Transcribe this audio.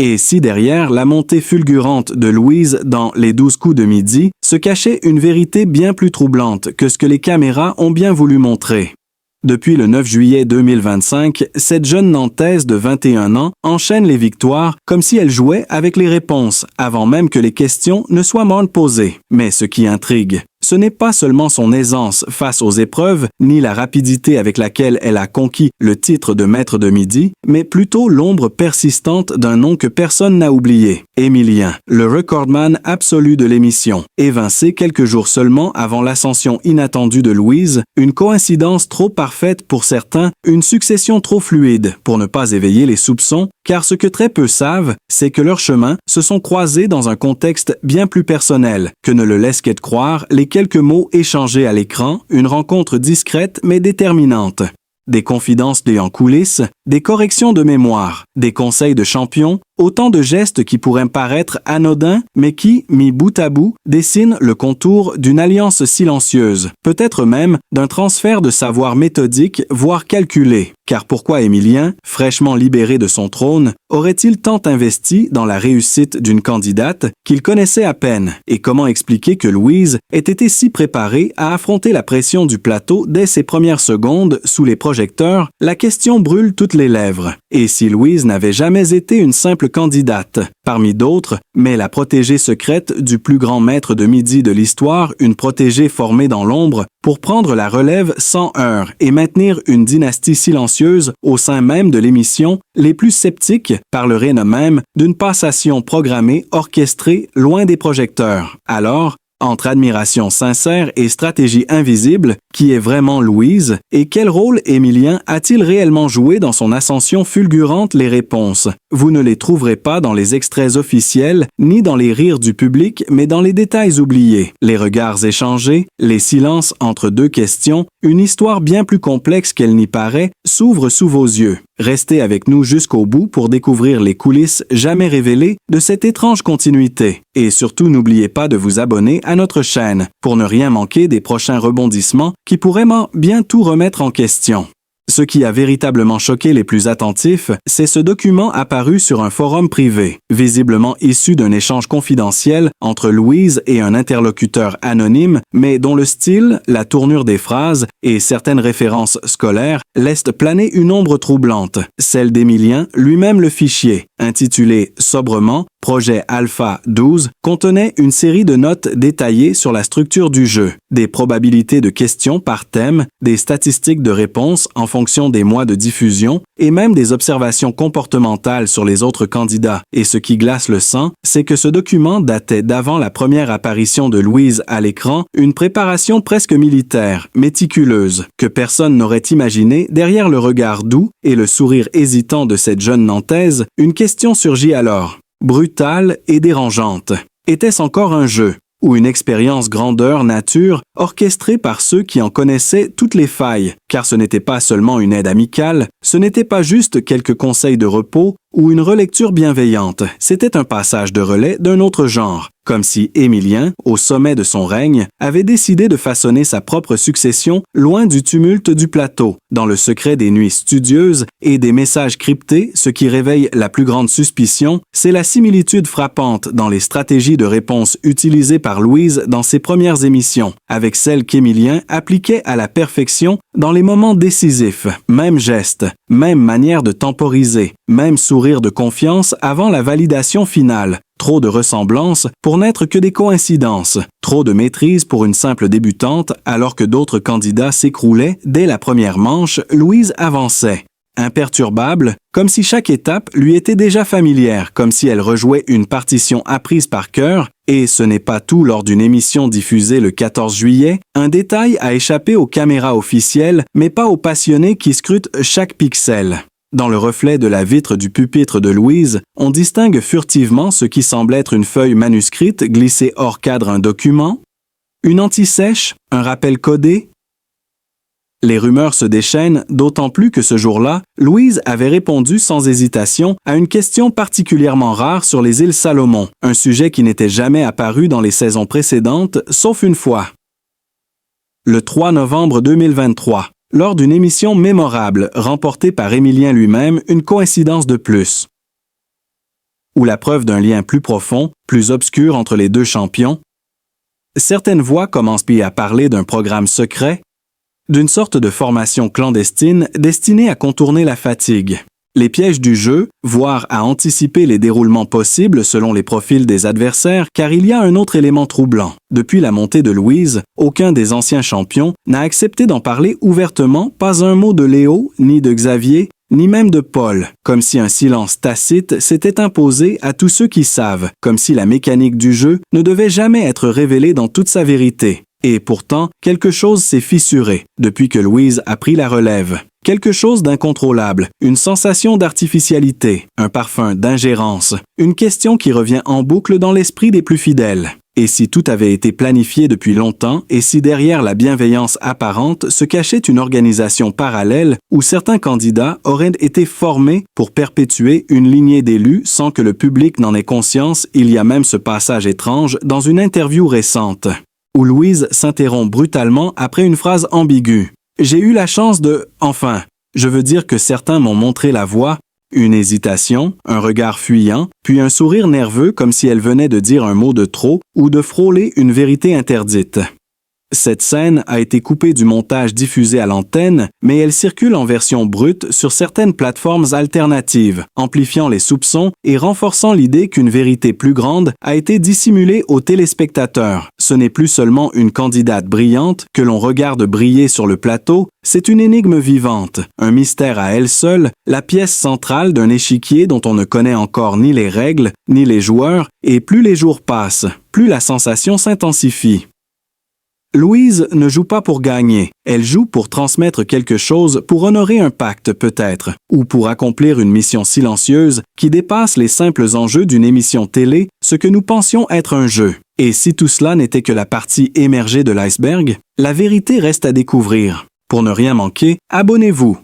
Et si derrière la montée fulgurante de Louise dans Les 12 coups de midi se cachait une vérité bien plus troublante que ce que les caméras ont bien voulu montrer? Depuis le 9 juillet 2025, cette jeune Nantaise de 21 ans enchaîne les victoires comme si elle jouait avec les réponses avant même que les questions ne soient même posées. Mais ce qui intrigue, ce n'est pas seulement son aisance face aux épreuves, ni la rapidité avec laquelle elle a conquis le titre de maître de midi, mais plutôt l'ombre persistante d'un nom que personne n'a oublié. Émilien, le recordman absolu de l'émission, évincé quelques jours seulement avant l'ascension inattendue de Louise, une coïncidence trop parfaite pour certains, une succession trop fluide pour ne pas éveiller les soupçons, car ce que très peu savent, c'est que leurs chemins se sont croisés dans un contexte bien plus personnel que ne le laissent qu'être croire les quelques mots échangés à l'écran, une rencontre discrète mais déterminante. Des confidences liées en coulisses, des corrections de mémoire, des conseils de champion, autant de gestes qui pourraient paraître anodins, mais qui, mis bout à bout, dessinent le contour d'une alliance silencieuse, peut-être même d'un transfert de savoir méthodique, voire calculé. Car pourquoi Émilien, fraîchement libéré de son trône, aurait-il tant investi dans la réussite d'une candidate qu'il connaissait à peine? Et comment expliquer que Louise ait été si préparée à affronter la pression du plateau dès ses premières secondes sous les projecteurs? La question brûle toutes les lèvres. Et si Louise n'avait jamais été une simple candidate, parmi d'autres, mais la protégée secrète du plus grand maître de midi de l'histoire, une protégée formée dans l'ombre, pour prendre la relève sans heurts et maintenir une dynastie silencieuse au sein même de l'émission, les plus sceptiques parleraient même d'une passation programmée, orchestrée, loin des projecteurs. Alors, entre admiration sincère et stratégie invisible, qui est vraiment Louise, et quel rôle Émilien a-t-il réellement joué dans son ascension fulgurante? Les réponses, vous ne les trouverez pas dans les extraits officiels, ni dans les rires du public, mais dans les détails oubliés, les regards échangés, les silences entre deux questions, une histoire bien plus complexe qu'elle n'y paraît, s'ouvre sous vos yeux. Restez avec nous jusqu'au bout pour découvrir les coulisses jamais révélées de cette étrange continuité. Et surtout, n'oubliez pas de vous abonner à notre chaîne pour ne rien manquer des prochains rebondissements qui pourraient bien tout remettre en question. Ce qui a véritablement choqué les plus attentifs, c'est ce document apparu sur un forum privé, visiblement issu d'un échange confidentiel entre Louise et un interlocuteur anonyme, mais dont le style, la tournure des phrases et certaines références scolaires laissent planer une ombre troublante, celle d'Émilien, lui-même. Le fichier, intitulé sobrement Projet Alpha 12, contenait une série de notes détaillées sur la structure du jeu, des probabilités de questions par thème, des statistiques de réponses en fonction des mois de diffusion et même des observations comportementales sur les autres candidats. Et ce qui glace le sang, c'est que ce document datait d'avant la première apparition de Louise à l'écran, une préparation presque militaire, méticuleuse, que personne n'aurait imaginé derrière le regard doux et le sourire hésitant de cette jeune Nantaise. Une question surgit alors, brutale et dérangeante. Était-ce encore un jeu ou une expérience grandeur nature orchestrée par ceux qui en connaissaient toutes les failles, car ce n'était pas seulement une aide amicale, ce n'était pas juste quelques conseils de repos ou une relecture bienveillante, c'était un passage de relais d'un autre genre, comme si Émilien, au sommet de son règne, avait décidé de façonner sa propre succession loin du tumulte du plateau, dans le secret des nuits studieuses et des messages cryptés. Ce qui réveille la plus grande suspicion, c'est la similitude frappante dans les stratégies de réponse utilisées par Louise dans ses premières émissions, avec celles qu'Émilien appliquait à la perfection dans les moments décisifs. Même geste, même manière de temporiser, même sourire de confiance avant la validation finale. Trop de ressemblances pour n'être que des coïncidences. Trop de maîtrise pour une simple débutante alors que d'autres candidats s'écroulaient dès la première manche. Louise avançait, imperturbable, comme si chaque étape lui était déjà familière, comme si elle rejouait une partition apprise par cœur. Et ce n'est pas tout. Lors d'une émission diffusée le 14 juillet, un détail a échappé aux caméras officielles, mais pas aux passionnés qui scrutent chaque pixel. Dans le reflet de la vitre du pupitre de Louise, on distingue furtivement ce qui semble être une feuille manuscrite glissée hors cadre, un document, une anti-sèche, un rappel codé. Les rumeurs se déchaînent, d'autant plus que ce jour-là, Louise avait répondu sans hésitation à une question particulièrement rare sur les îles Salomon, un sujet qui n'était jamais apparu dans les saisons précédentes, sauf une fois. Le 3 novembre 2023. Lors d'une émission mémorable remportée par Émilien lui-même, une coïncidence de plus. ou la preuve d'un lien plus profond, plus obscur entre les deux champions? Certaines voix commencent puis à parler d'un programme secret, d'une sorte de formation clandestine destinée à contourner la fatigue. Les pièges du jeu, voire à anticiper les déroulements possibles selon les profils des adversaires, car il y a un autre élément troublant. Depuis la montée de Louise, aucun des anciens champions n'a accepté d'en parler ouvertement, pas un mot de Léo, ni de Xavier, ni même de Paul, comme si un silence tacite s'était imposé à tous ceux qui savent, comme si la mécanique du jeu ne devait jamais être révélée dans toute sa vérité. Et pourtant, quelque chose s'est fissuré depuis que Louise a pris la relève. Quelque chose d'incontrôlable, une sensation d'artificialité, un parfum d'ingérence, une question qui revient en boucle dans l'esprit des plus fidèles. Et si tout avait été planifié depuis longtemps, et si derrière la bienveillance apparente se cachait une organisation parallèle où certains candidats auraient été formés pour perpétuer une lignée d'élus sans que le public n'en ait conscience, il y a même ce passage étrange dans une interview récente, où Louise s'interrompt brutalement après une phrase ambiguë. J'ai eu la chance de... Enfin, je veux dire que certains m'ont montré la voie, une hésitation, un regard fuyant, puis un sourire nerveux comme si elle venait de dire un mot de trop ou de frôler une vérité interdite. Cette scène a été coupée du montage diffusé à l'antenne, mais elle circule en version brute sur certaines plateformes alternatives, amplifiant les soupçons et renforçant l'idée qu'une vérité plus grande a été dissimulée aux téléspectateurs. Ce n'est plus seulement une candidate brillante que l'on regarde briller sur le plateau, c'est une énigme vivante, un mystère à elle seule, la pièce centrale d'un échiquier dont on ne connaît encore ni les règles, ni les joueurs, et plus les jours passent, plus la sensation s'intensifie. Louise ne joue pas pour gagner, elle joue pour transmettre quelque chose, pour honorer un pacte peut-être, ou pour accomplir une mission silencieuse qui dépasse les simples enjeux d'une émission télé, ce que nous pensions être un jeu. Et si tout cela n'était que la partie émergée de l'iceberg, la vérité reste à découvrir. Pour ne rien manquer, abonnez-vous.